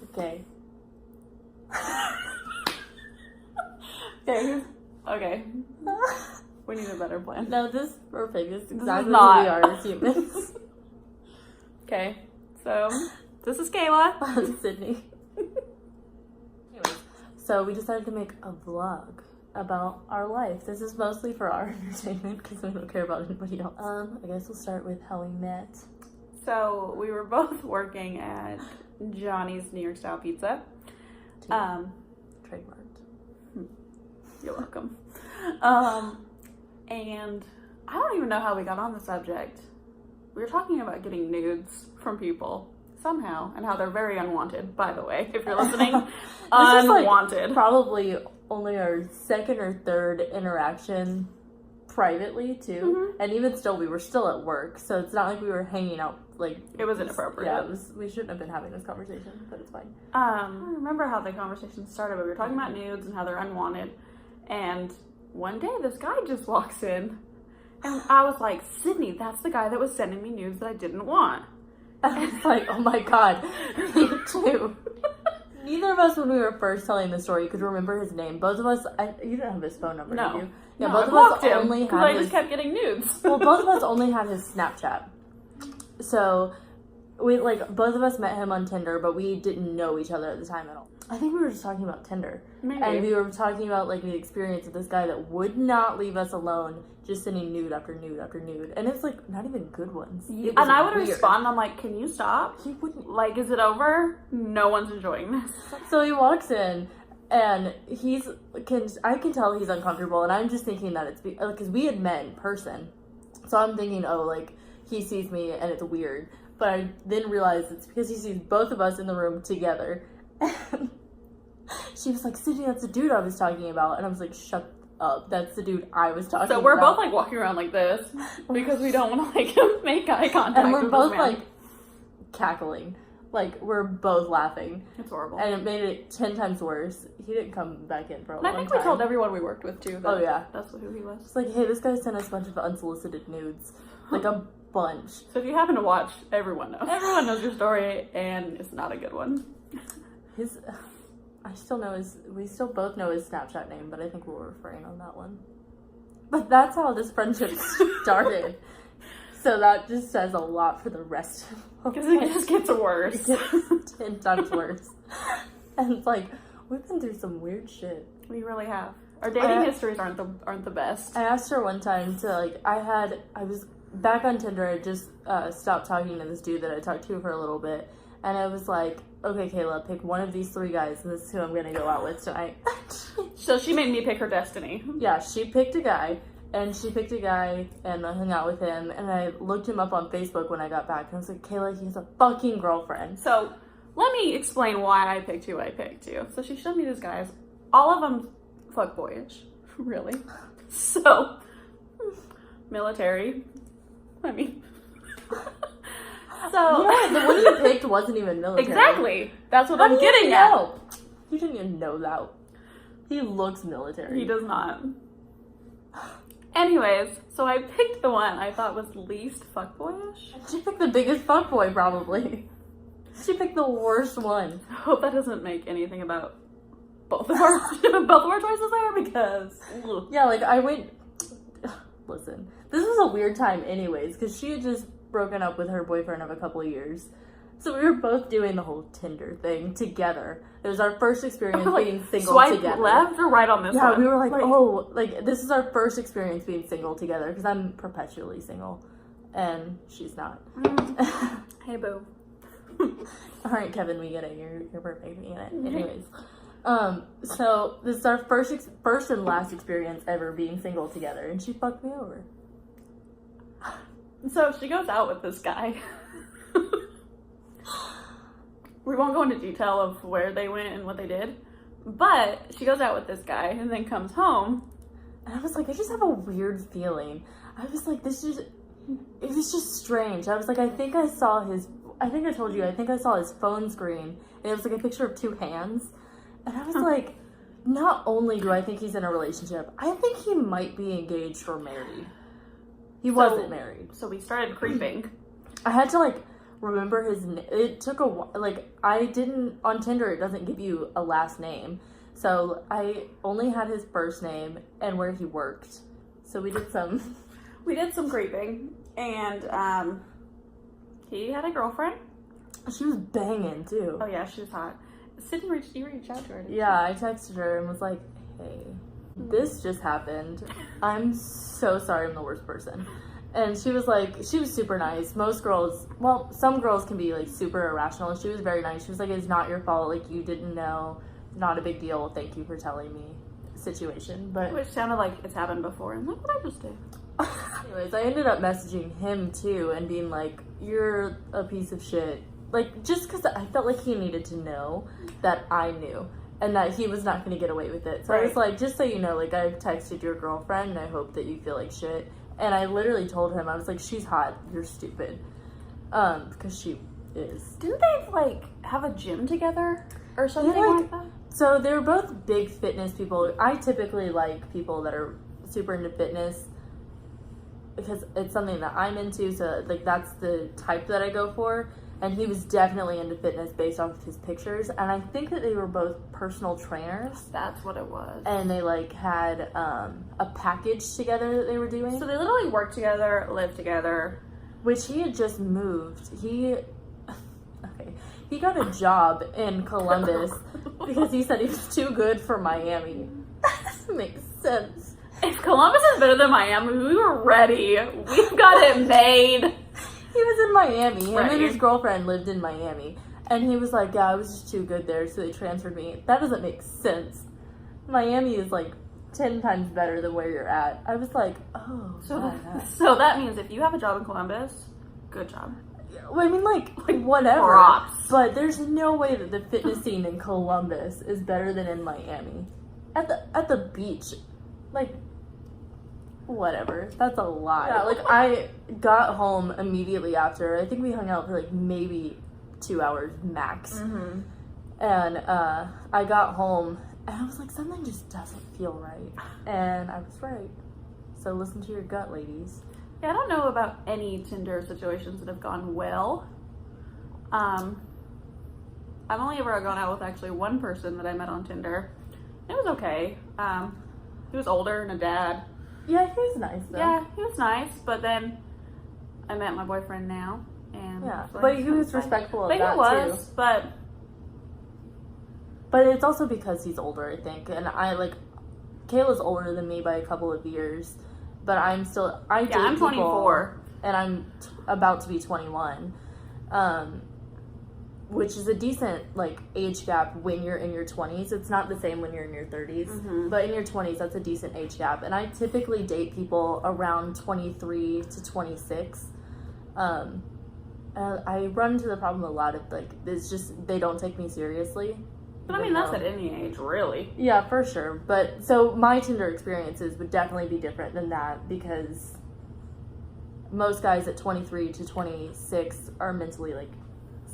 Okay. Okay. We need a better plan. No, this is perfect. This is exactly not. who we are as humans. Okay. So, this is Kayla. Sydney. Anyways, so we decided to make a vlog about our life. This is mostly for our entertainment because we don't care about anybody else. I guess we'll start with how we met. So, we were both working at Johnny's New York Style Pizza. Trademarked. You're welcome. And I don't even know how we got on the subject. We were talking about getting nudes from people somehow, and how they're very unwanted, by the way, if you're listening. Unwanted. Like probably only our second or third interaction privately, too. And even still, we were still at work, so it's not like we were hanging out, like... It was inappropriate. Yeah, we shouldn't have been having this conversation, but it's fine. I don't remember how the conversation started, but we were talking about nudes and how they're unwanted, and one day this guy just walks in, and I was like, Sydney, that's the guy that was sending me nudes that I didn't want. I was like, oh my god, me too. Neither of us, when we were first telling the story, could remember his name. Both of us, you didn't have his phone number, no. did you? Yeah, no, both I of us only had I just kept getting nudes. Well, both of us only had his Snapchat. So, both of us met him on Tinder, but we didn't know each other at the time at all. I think we were just talking about Tinder. Maybe. And we were talking about, the experience of this guy that would not leave us alone, just sending nude after nude after nude. And it's, not even good ones. And I would respond, I'm like, can you stop? He wouldn't. Is it over? No one's enjoying this. So he walks in, and I can tell he's uncomfortable, and I'm just thinking that it's because we had met in person. So I'm thinking, he sees me, and it's weird. But I then realized it's because he sees both of us in the room together. And she was like, Sydney, that's the dude I was talking about. And I was like, shut up. That's the dude I was talking about. So we're both, walking around like this because we don't want to, make eye contact. And we're both, cackling. We're both laughing. It's horrible. And it made it 10 times worse. He didn't come back in for a long time. I think we told everyone we worked with, too. Oh, yeah. That's who he was. It's like, hey, this guy sent us a bunch of unsolicited nudes. A bunch. So if you happen to watch, everyone knows. Everyone knows your story, and it's not a good one. We still both know his Snapchat name, but I think we'll refrain on that one. But that's how this friendship started. So that just says a lot for the rest of Because it just gets worse. It gets 10 times worse. And it's we've been through some weird shit. We really have. Our dating histories aren't the best. I asked her one time to, I was back on Tinder. I just stopped talking to this dude that I talked to for a little bit. And I was like, okay, Kayla, pick one of these 3 guys, and this is who I'm going to go out with tonight. So she made me pick her destiny. Yeah, she picked a guy, and I hung out with him, and I looked him up on Facebook when I got back, and I was like, Kayla, he's a fucking girlfriend. So, let me explain why I picked who I picked you. So she showed me these guys. All of them fuckboyish. Really. So, military. So the one you picked wasn't even military. Exactly. That's what I'm getting at. You didn't even know that. He looks military. He does not. Anyways, so I picked the one I thought was least fuckboyish. She picked the biggest fuckboy, probably. She picked the worst one. I hope that doesn't make anything about both of our choices there, because yeah, I went. Listen, this was a weird time, anyways, because she had just broken up with her boyfriend of a couple of years. So we were both doing the whole Tinder thing together. It was our first experience being single swipe together. Left or right on this one? Yeah, we were this is our first experience being single together, because I'm perpetually single, and she's not. Hey, boo. All right, Kevin, we get it. You're perfect. We get it. Anyways, so this is our first and last experience ever being single together, and she fucked me over. So she goes out with this guy. We won't go into detail of where they went and what they did, but she goes out with this guy and then comes home. And I was like, I just have a weird feeling. I was like, it was just strange. I was like, I think I saw his phone screen, and it was a picture of 2 hands. And I was like, not only do I think he's in a relationship, I think he might be engaged or married. He wasn't married. So we started creeping. I had to remember his name. It took I didn't, on Tinder, it doesn't give you a last name. So I only had his first name and where he worked. So we did some... We did some creeping, and he had a girlfriend. She was banging, too. Oh, yeah, she was hot. Sydney you reached out to her, didn't you? Yeah, I texted her and was like, hey, this just happened. I'm so sorry I'm the worst person. And she was super nice. Most girls, well, some girls can be, like, super irrational. And she was very nice. She was like, it's not your fault. Like, you didn't know. Not a big deal. Thank you for telling me situation. But which sounded like it's happened before. And look what I just did. Anyways, I ended up messaging him, too, and being like, you're a piece of shit. Like, just because I felt like he needed to know that I knew. And that he was not going to get away with it. So I was like, just so you know, like, I've texted your girlfriend, and I hope that you feel like shit. And I literally told him, I was like, she's hot, you're stupid. Because she is. Do they, like, have a gym together? Or something like that? So they're both big fitness people. I typically like people that are super into fitness. Because it's something that I'm into, so, like, that's the type that I go for. And he was definitely into fitness based off of his pictures. And I think that they were both personal trainers. That's what it was. And they, like, had a package together that they were doing. So they literally worked together, lived together. Which he had just moved. He got a job in Columbus because he said he was too good for Miami. That doesn't make sense. If Columbus is better than Miami, we were ready. We've got it made. He was in Miami. Him and his girlfriend lived in Miami. And he was like, yeah, I was just too good there, so they transferred me. That doesn't make sense. Miami is like 10 times better than where you're at. I was like, oh. So that means if you have a job in Columbus, good job. Well, I mean, like whatever. Props. But there's no way that the fitness scene in Columbus is better than in Miami. At the beach. Like, whatever. That's a lie. Yeah, like, I got home immediately after. I think we hung out for, like, maybe 2 hours max. Mm-hmm. And I got home, and I was like, something just doesn't feel right. And I was right. So listen to your gut, ladies. Yeah, I don't know about any Tinder situations that have gone well. I've only ever gone out with actually one person that I met on Tinder. It was okay. He was older and a dad. Yeah, he was nice, though. Yeah, he was nice, but then I met my boyfriend now, and yeah, but he was respectful of that, too. But it's also because he's older, I think, and Kayla's older than me by a couple of years, but I'm 24. And I'm about to be 21, which is a decent, like, age gap when you're in your 20s. It's not the same when you're in your 30s, mm-hmm. but in your 20s, that's a decent age gap. And I typically date people around 23 to 26. I run into the problem a lot of, like, it's just, they don't take me seriously. But I mean, that's at any age, really. Yeah, for sure. But, so my Tinder experiences would definitely be different than that, because most guys at 23 to 26 are mentally, like,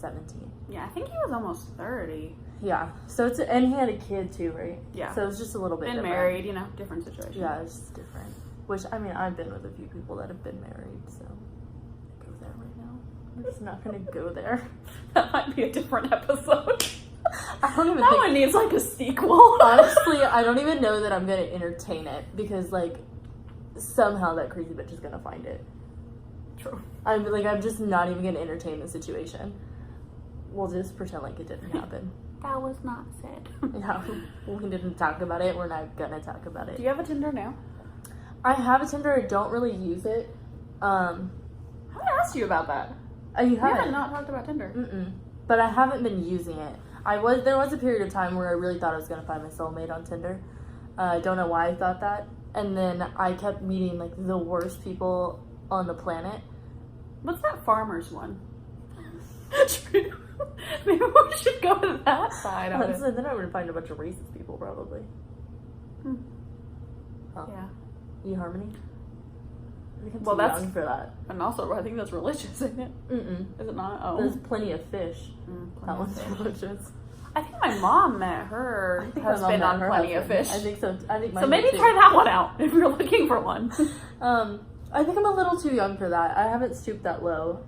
17. Yeah, I think he was almost 30. Yeah. So and he had a kid too, right? Yeah. So it's just a little bit different. Married, different situation. Yeah, it's just different. Which, I mean, I've been with a few people that have been married, so go there right now. We're just not gonna go there. That might be a different episode. I don't even that think one needs like a sequel. Honestly, I don't even know that I'm gonna entertain it, because like somehow that crazy bitch is gonna find it. True. I'm just not even gonna entertain the situation. We'll just pretend like it didn't happen. That was not said. Yeah, we didn't talk about it. We're not gonna talk about it. Do you have a Tinder now? I have a Tinder. I don't really use it. I asked you about that. You haven't? We haven't not talked about Tinder. Mm-mm. But I haven't been using it. There was a period of time where I really thought I was gonna find my soulmate on Tinder. I don't know why I thought that. And then I kept meeting like the worst people on the planet. What's that farmer's one? True. Maybe we should go to that side of it. Then I would find a bunch of racist people, probably. Huh. Yeah. eHarmony? I think well, that's young for that. And also, I think that's religious, isn't it? Mm-mm. Is it not? Oh. There's plenty of fish. That one's religious. I think my mom met her husband on Plenty of Fish. I think so. So maybe try that one out if you're looking for one. I think I'm a little too young for that. I haven't stooped that low.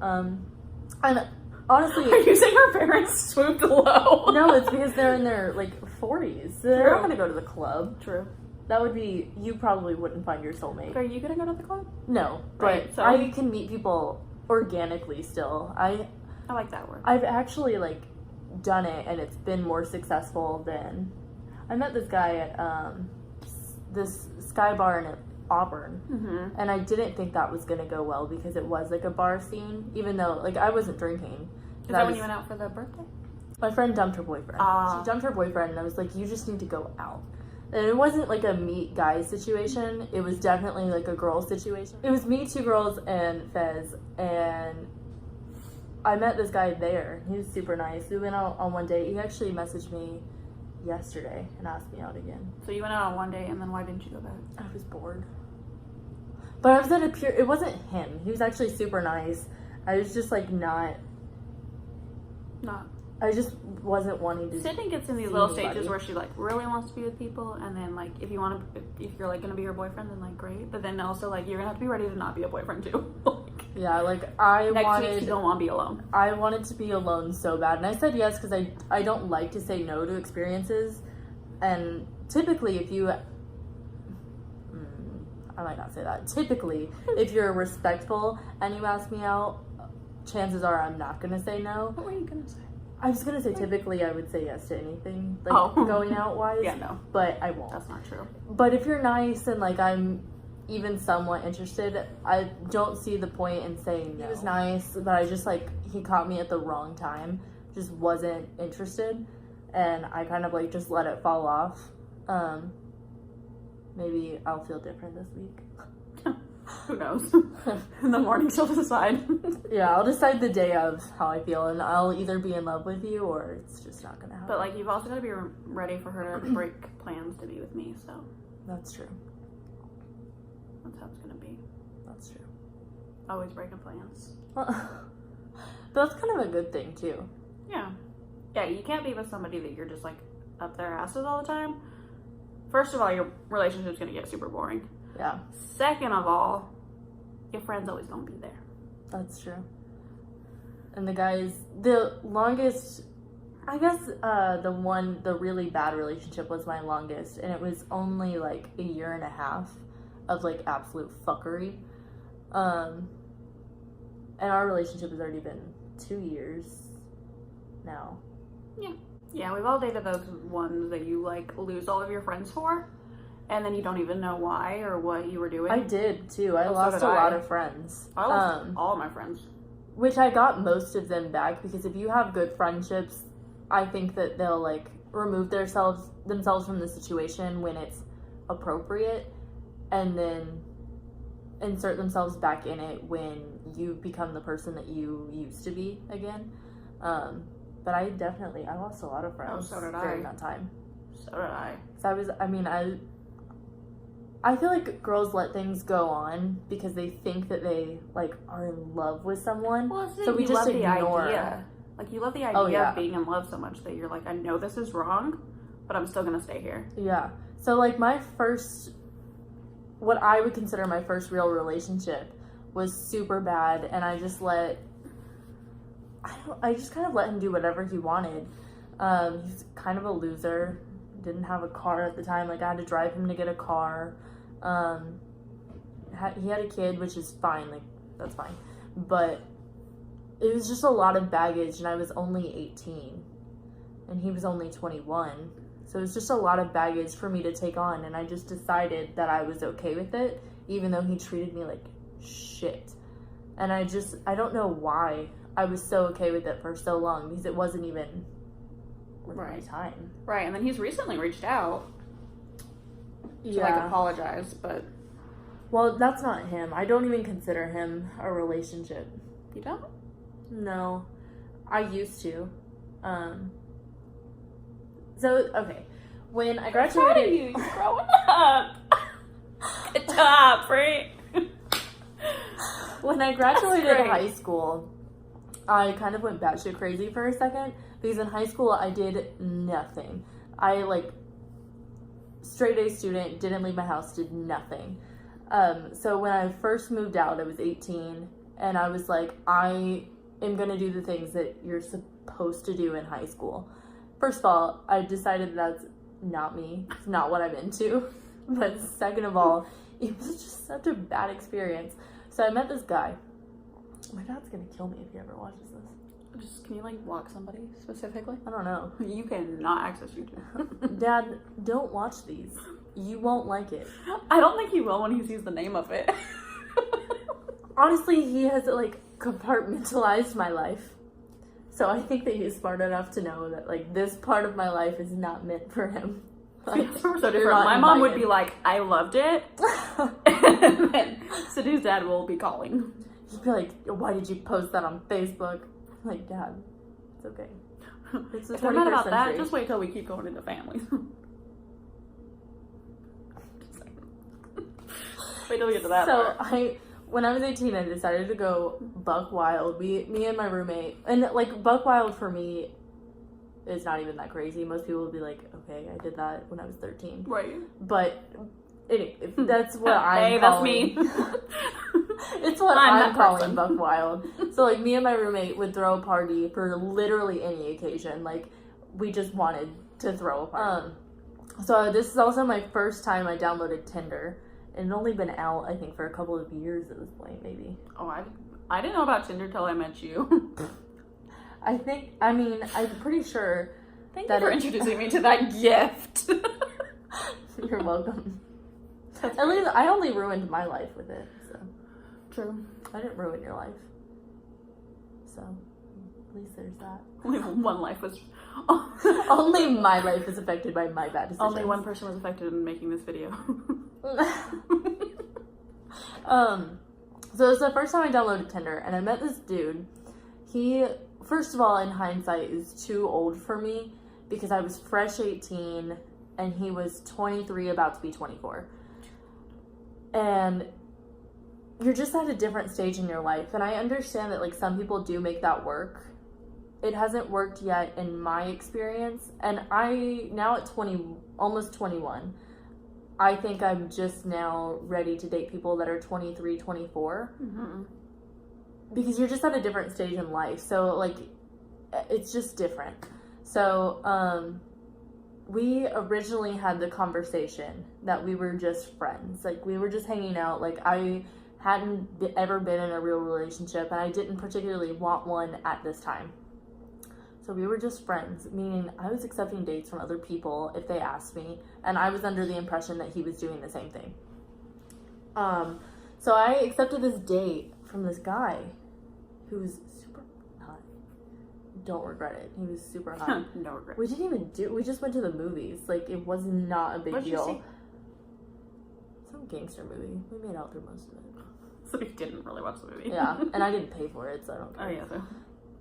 And honestly, Are you saying her parents swooped low? no, it's because they're in their like 40s. They're not gonna go to the club. True. That would be, you probably wouldn't find your soulmate. But are you gonna go to the club? No, but Right, so- I can meet people organically still. I like that word. I've actually like done it, and it's been more successful than. I met this guy at this Sky Bar in Auburn, Mm-hmm. and I didn't think that was gonna go well because it was like a bar scene, even though like I wasn't drinking. Is that when you went out for the birthday? My friend dumped her boyfriend. Ah. She dumped her boyfriend, and I was like, you just need to go out. And it wasn't like a meet guys situation. It was definitely like a girl situation. It was me, 2 girls, and Fez. And I met this guy there. He was super nice. We went out on one date. He actually messaged me yesterday and asked me out again. So you went out on one day, and then why didn't you go back? I was bored. But I was at a pure... It wasn't him. He was actually super nice. I was just like not... Not. I just wasn't wanting to... Sydney gets in these see little anybody. stages where she like really wants to be with people, and then like if you want to, if you're like gonna be her boyfriend, then like great. But then also like you're gonna have to be ready to not be a boyfriend too. Like, Yeah, like I next wanted... week you don't want to be alone. I wanted to be alone so bad, and I said yes because I don't like to say no to experiences, and typically if you I might not say that. Typically, if you're respectful and you ask me out, chances are I'm not gonna say no. What were you gonna say? I was gonna say typically I would say yes to anything, like Oh. going out wise. Yeah, no, But I won't. that's not true. But if you're nice and like I'm even somewhat interested, I don't see the point in saying no. He was nice, but I just like, he caught me at the wrong time. Just wasn't interested, and I kind of like just let it fall off. Maybe I'll feel different this week. Who knows? In the morning she'll decide. Yeah, I'll decide the day of how I feel, and I'll either be in love with you or it's just not gonna happen. But like you've also got to be ready for her to break plans to be with me. So That's true. that's how it's gonna be. That's true. Always breaking plans. But that's kind of a good thing too. Yeah. Yeah, you can't be with somebody that you're just like up their asses all the time. First of all, your relationship's gonna get super boring. Yeah, Second of all, your friend's always gonna be there. that's true. And the longest, I guess, the really bad relationship was my longest, and it was only like a year and a half of like absolute fuckery. And our relationship has already been 2 years now. Yeah, we've all dated those ones that you like lose all of your friends for, and then you don't even know why or what you were doing. I did too. I Oh, so lost did a lot I. of friends. I lost all of my friends. Which I got most of them back, because if you have good friendships, I think that they'll like remove themselves from the situation when it's appropriate, and then insert themselves back in it when you become the person that you used to be again. But I lost a lot of friends so did during I. that time. So did I. So I feel like girls let things go on because they think that they like are in love with someone. Well, so we you just love the ignore. idea. Like you love the idea Oh, yeah. of being in love so much that you're like, I know this is wrong, but I'm still gonna stay here. Yeah. So like what I would consider my first real relationship was super bad, and I just kind of let him do whatever he wanted. He's kind of a loser. Didn't have a car at the time. Like I had to drive him to get a car. He had a kid, which is fine. Like that's fine. But it was just a lot of baggage, and I was only 18, and he was only 21. So it was just a lot of baggage for me to take on, and I just decided that I was okay with it, even though he treated me like shit. And I don't know why I was so okay with it for so long, because it wasn't even worth my time. Right, and then he's recently reached out to Yeah. like apologize, but Well, that's not him. I don't even consider him a relationship. you don't? No. I used to. So, okay. When I Proud of graduated... you, you're growing up. Good job, right? When I graduated great. high school, I kind of went batshit crazy for a second, because in high school I did nothing. I straight A student, didn't leave my house, did nothing. So when I first moved out, I was 18, and I was like, I am gonna do the things that you're supposed to do in high school. First of all, I decided that's not me. It's not what I'm into. But second of all, it was just such a bad experience. So I met this guy. My dad's gonna kill me if he ever watches this. Can you like block somebody specifically? I don't know. You cannot access YouTube. Dad, don't watch these. You won't like it. I don't think he will when he sees the name of it. Honestly, he has like compartmentalized my life. So I think that he's smart enough to know that like this part of my life is not meant for him. Like, so different. My mom would be like, I loved it. And then Sidhu's dad will be calling. He'd be like, why did you post that on Facebook? I'm like, Dad, it's okay. It's the If they're mad 21st about that, century. just wait till we keep going into families. Wait till we get to that So part. when I was 18, I decided to go buck wild. Me and my roommate, and like buck wild for me is not even that crazy. Most people would be like, okay, I did that when I was 13. Right. But that's what I'm hey, calling. that's me. It's what I'm I'm that calling person. buck wild. So like me and my roommate would throw a party for literally any occasion. Like we just wanted to throw a party. So this is also my first time I downloaded Tinder. It had only been out, I think, for a couple of years at this point, maybe. Oh, I didn't know about Tinder till I met you. I'm pretty sure. Thank you for introducing me to that gift. You're welcome. At least I only ruined my life with it, so. True. I didn't ruin your life. So, at least there's that. Only one life was... Only my life is affected by my bad decisions. Only one person was affected in making this video. So it's the first time I downloaded Tinder, and I met this dude. He, first of all, in hindsight, is too old for me because I was fresh 18 and he was 23, about to be 24. And you're just at a different stage in your life, and I understand that like some people do make that work. It hasn't worked yet in my experience, and I now at 20, almost 21, I think I'm just now ready to date people that are 23, 24. Mm-hmm. Because you're just at a different stage in life. So, like, it's just different. So, we originally had the conversation that we were just friends. Like, we were just hanging out. Like, I hadn't ever been in a real relationship, and I didn't particularly want one at this time. So we were just friends, meaning I was accepting dates from other people if they asked me, and I was under the impression that he was doing the same thing. So I accepted this date from this guy who was super hot. Don't regret it. He was super hot. No regret. We just went to the movies. Like, it was not a big What'd you deal. see? Some gangster movie. We made out through most of it. So we didn't really watch the movie. Yeah, and I didn't pay for it, so I don't care. Oh, yeah, so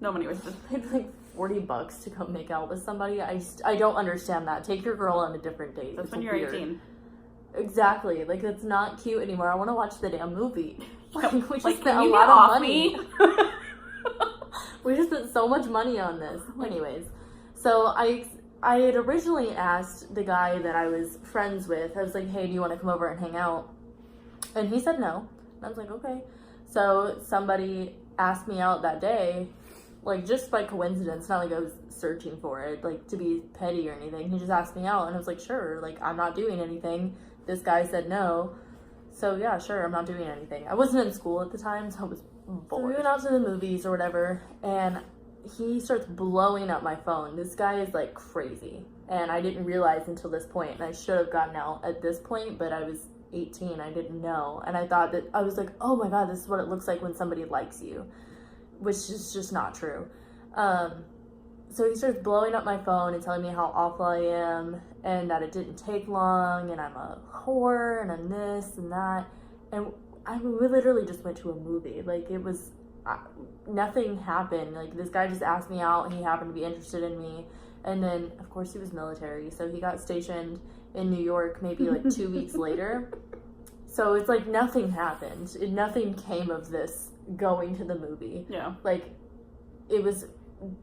no money wasted. I paid like $40 to go make out with somebody. I don't understand that. Take your girl on a different date. That's It's when you're weird. 18. Exactly. Like, it's not cute anymore. I want to watch the damn movie. Like, we just Like, spent can a you lot get of off money. me? We just spent so much money on this. Anyways, so I had originally asked the guy that I was friends with, I was like, hey, do you want to come over and hang out? And he said no. And I was like, okay. So somebody asked me out that day, like, just by coincidence, not like I was searching for it, like, to be petty or anything. He just asked me out, and I was like, sure, like, I'm not doing anything. This guy said no. So, yeah, sure, I'm not doing anything. I wasn't in school at the time, so I was bored. So we went out to the movies or whatever, and he starts blowing up my phone. This guy is, like, crazy. And I didn't realize until this point, and I should have gotten out at this point, but I was 18, I didn't know. And I thought that, I was like, oh my god, this is what it looks like when somebody likes you. Which is just not true. So he starts blowing up my phone and telling me how awful I am, and that it didn't take long, and I'm a whore, and I'm this and that. And we literally just went to a movie. Like, it was, nothing happened. Like, this guy just asked me out, and he happened to be interested in me. And then, of course, he was military, so he got stationed in New York maybe like 2 weeks later. So it's like nothing happened. Nothing came of this going to the movie. Yeah. Like, it was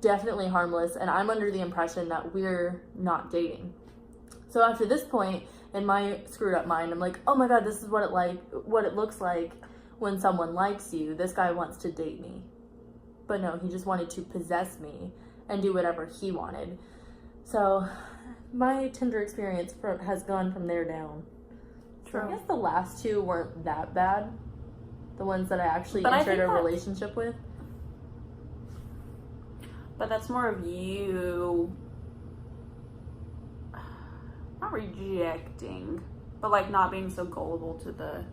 definitely harmless, and I'm under the impression that we're not dating. So after this point, in my screwed up mind, I'm like, oh my god, this is what it looks like when someone likes you. This guy wants to date me. But no, he just wanted to possess me and do whatever he wanted. So my Tinder experience has gone from there down. True. So I guess the last two weren't that bad. The ones that I actually entered a relationship with. But that's more of you, not rejecting, but like not being so gullible to the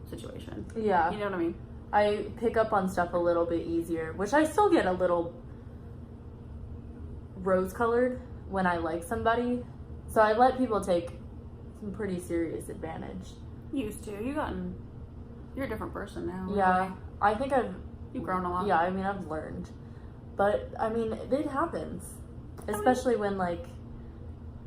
situation. Yeah. You know what I mean? I pick up on stuff a little bit easier, which I still get a little rose-colored when I like somebody. So I let people take some pretty serious advantage. Used to. You're a different person now. Yeah. Really. I think You've grown a lot. Yeah, I mean, I've learned. But, I mean, it happens. Especially when, like,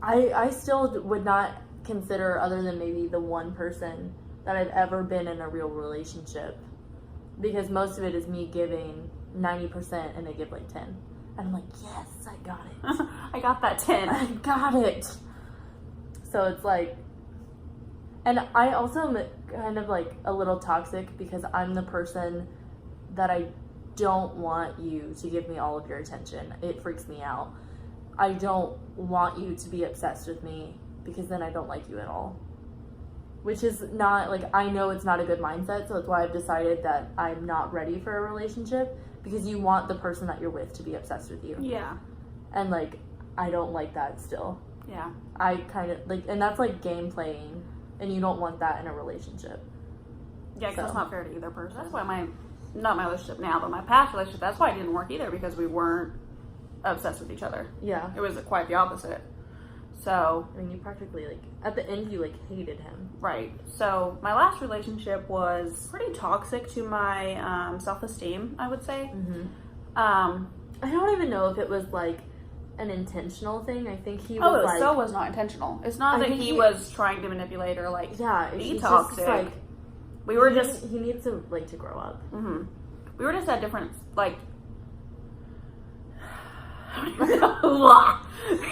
I still would not consider, other than maybe the one person, that I've ever been in a real relationship. Because most of it is me giving 90% and they give, like, 10. And I'm like, yes, I got it. I got that 10. I got it. So it's like... And I also am kind of, like, a little toxic because I'm the person that I don't want you to give me all of your attention. It freaks me out. I don't want you to be obsessed with me because then I don't like you at all. Which is not, like, I know it's not a good mindset, so that's why I've decided that I'm not ready for a relationship, because you want the person that you're with to be obsessed with you. Yeah. And, like, I don't like that still. Yeah. I kind of, like, and that's, like, game playing, and you don't want that in a relationship. Yeah, because it's not fair to either person. That's why not my relationship now, but my past relationship, that's why it didn't work either, because we weren't obsessed with each other. Yeah. It was quite the opposite. So, I mean, you practically, like, at the end, you, like, hated him. right. So, my last relationship was pretty toxic to my self-esteem, I would say. Mm-hmm. I don't even know if it was, like, an intentional thing. I think he was, like... so was not intentional. It's not that he was trying to manipulate or, like, be toxic. Just, like, we were just... He needs to, like, to grow up. Mm-hmm. We were just at different, like...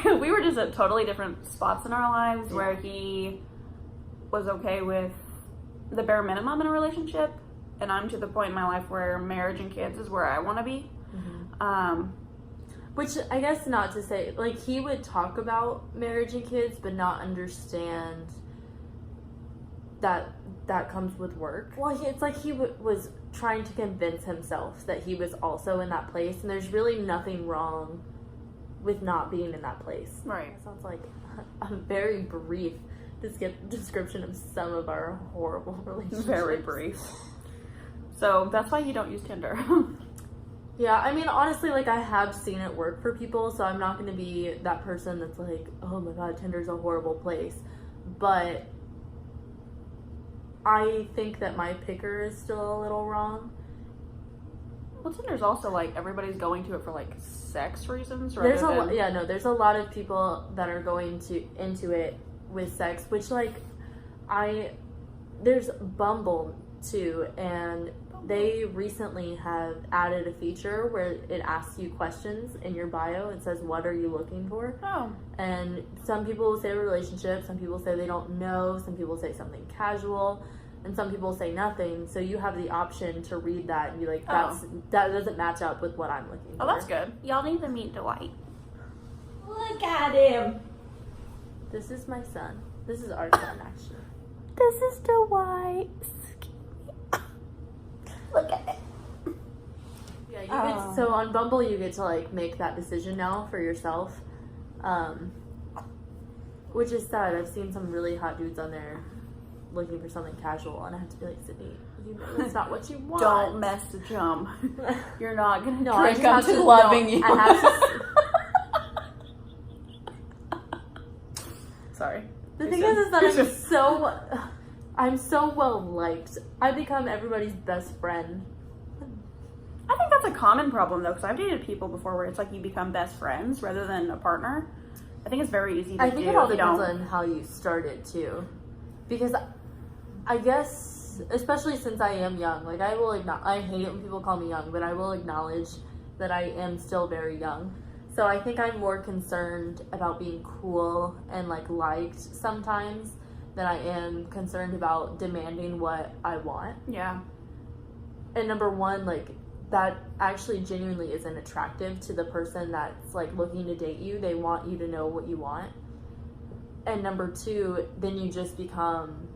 we were just at totally different spots in our lives where he was okay with the bare minimum in a relationship, and I'm to the point in my life where marriage and kids is where I want to be. Mm-hmm. Which, I guess not to say, like, he would talk about marriage and kids, but not understand that comes with work. Well, it's like he was trying to convince himself that he was also in that place, and there's really nothing wrong with not being in that place. Right. It sounds like a very brief description of some of our horrible relationships. Very brief. So, that's why you don't use Tinder. Yeah, I mean, honestly, like, I have seen it work for people, so I'm not going to be that person that's like, oh my god, Tinder's a horrible place. But I think that my picker is still a little wrong. Well, Tinder's also, like, everybody's going to it for, like, sex reasons. There's a lot of people that are going into it with sex, which, like, there's Bumble, too, and they recently have added a feature where it asks you questions in your bio. It says, what are you looking for? Oh. And some people will say a relationship, some people say they don't know, some people say something casual, and some people say nothing. So you have the option to read that and be like, that doesn't match up with what I'm looking for. Oh, that's good. Y'all need to meet Dwight. Look at him. This is my son. This is our son, actually. This is Dwight. Look at it. Yeah, so on Bumble you get to, like, make that decision now for yourself, which is sad. I've seen some really hot dudes on there looking for something casual, and I have to be like, Sydney, you know that's not what you want. Don't message him. You're not gonna no, drink him to loving you. I have to. Sorry. The thing is that I'm so well liked. I become everybody's best friend. I think that's a common problem, though, because I've dated people before where it's like you become best friends rather than a partner. I think it's very easy to do. I think it all depends on how you started, too. Because I guess, especially since I am young, like, I hate it when people call me young, but I will acknowledge that I am still very young. So I think I'm more concerned about being cool and, like, liked sometimes than I am concerned about demanding what I want. Yeah. And number one, like, that actually genuinely isn't attractive to the person that's like looking to date you. They want you to know what you want. And number two, then you just become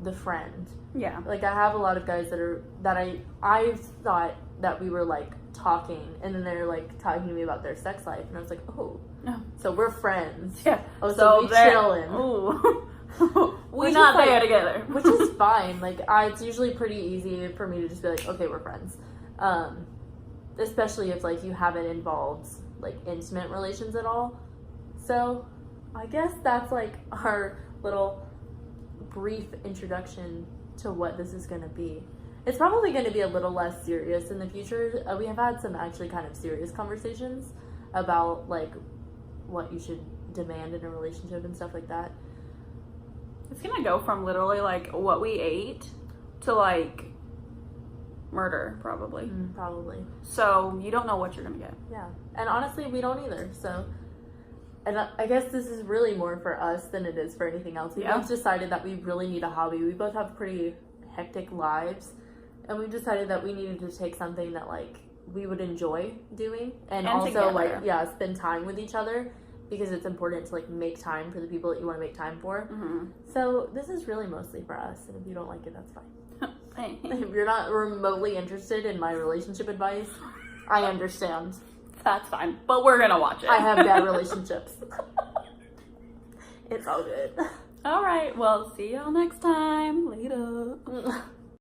the friend. Yeah. Like, I have a lot of guys that I thought that we were like talking, and then they're like talking to me about their sex life, and I was like, oh, no. So we're friends. Yeah. Oh, so we chilling. Ooh. We're not there together. Which is fine. Like, it's usually pretty easy for me to just be like, okay, we're friends. Especially if like you haven't involved like intimate relations at all. So I guess that's like our little brief introduction to what this is going to be. It's probably going to be a little less serious in the future. We have had some actually kind of serious conversations about like what you should demand in a relationship and stuff like that. It's gonna go from literally like what we ate to like murder, probably. Probably. So you don't know what you're gonna get. Yeah. And honestly, we don't either. So, and I guess this is really more for us than it is for anything else. We both decided that we really need a hobby. We both have pretty hectic lives, and we decided that we needed to take something that like we would enjoy doing, and also together. like spend time with each other, because it's important to like make time for the people that you want to make time for. Mm-hmm. So this is really mostly for us, and if you don't like it, that's fine. Hey. If you're not remotely interested in my relationship advice, I understand. That's fine, but we're gonna watch it. I have bad relationships. It's all good. All right, well, see y'all next time. Later.